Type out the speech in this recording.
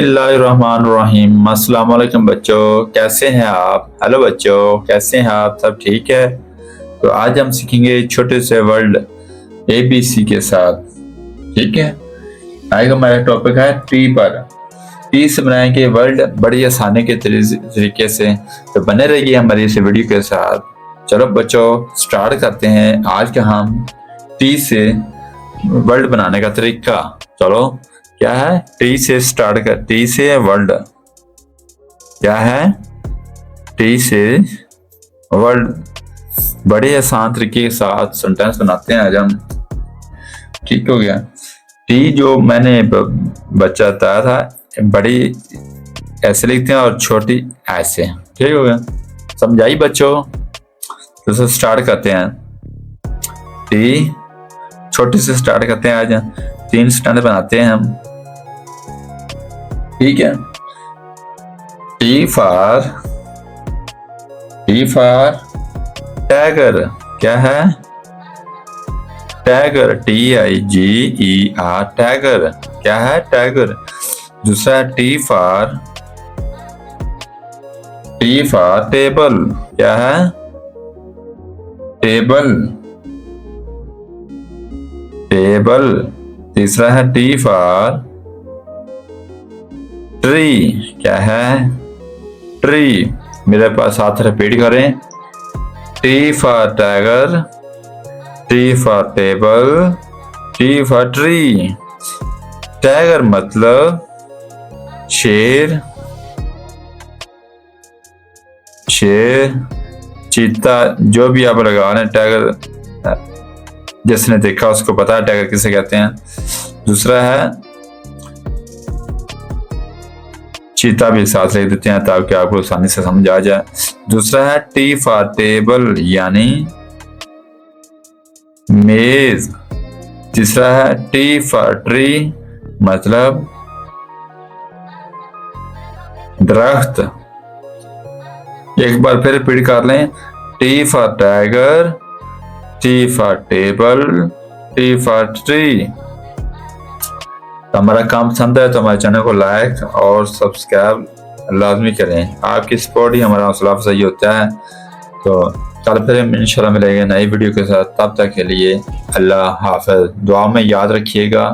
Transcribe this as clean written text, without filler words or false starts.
बिस्मिल्लाहिर्रहमानिर्रहीम। अस्सलाम वालेकुम बच्चों, कैसे हैं आप? हेलो बच्चों, कैसे हैं आप? सब ठीक है? तो आज हम सीखेंगे छोटे से वर्ड ABC के साथ। ठीक है, आज हमारा टॉपिक है टी पर। टी से बनाएंगे वर्ड बड़ी आसानी के तरीके से। तो बने रहिए हमारी इस वीडियो के साथ। चलो बच्चों, स्टार्ट करते हैं आज का हम टी से वर्ड बनाने का तरीका। चलो, क्या है? टी से स्टार्ट कर, टी से वर्ड क्या है? टी से वर्ड बड़े आसान तरीके के साथ सेंटेंस बनाते हैं आज हम। ठीक हो गया। टी जो मैंने बच्चा बताया था, बड़ी ऐसे लिखते हैं और छोटी ऐसे। ठीक हो गया, समझाई बच्चों? तो स्टार्ट करते हैं। टी छोटी से स्टार्ट करते हैं आज। 3 स्टैंड बनाते हैं हम। ठीक है। T for tiger. क्या है? Tiger, TIGER, tiger. क्या है? टाइगर। दूसरा टी फॉर टेबल। क्या है? टेबल। तीसरा है टी फॉर ट्री। क्या है? ट्री। मेरे पास साथ रिपीट करें। T for tiger, T for table, T for tree. Tiger मतलब शेर, चीता, जो भी आप लगा रहे हैं। टाइगर जिसने देखा उसको पता है टाइगर किसे कहते हैं। दूसरा है चीता, भी साथ लिख देते हैं ताकि आपको आसानी से समझ आ जाए। दूसरा है टी फॉर टेबल यानी मेज। तीसरा है टी फॉर ट्री मतलब दरख्त। एक बार फिर रिपीट कर लें। T for tiger, T for table, T for tree. हमारा काम पसंद है तो हमारे चैनल को लाइक और सब्सक्राइब लाजमी करें। आपकी सपोर्ट ही हमारा हौसला अफजाई होता है। तो कल फिर इंशाल्लाह मिलेंगे नई वीडियो के साथ। तब तक के लिए अल्लाह हाफ़िज़। दुआ में याद रखिएगा।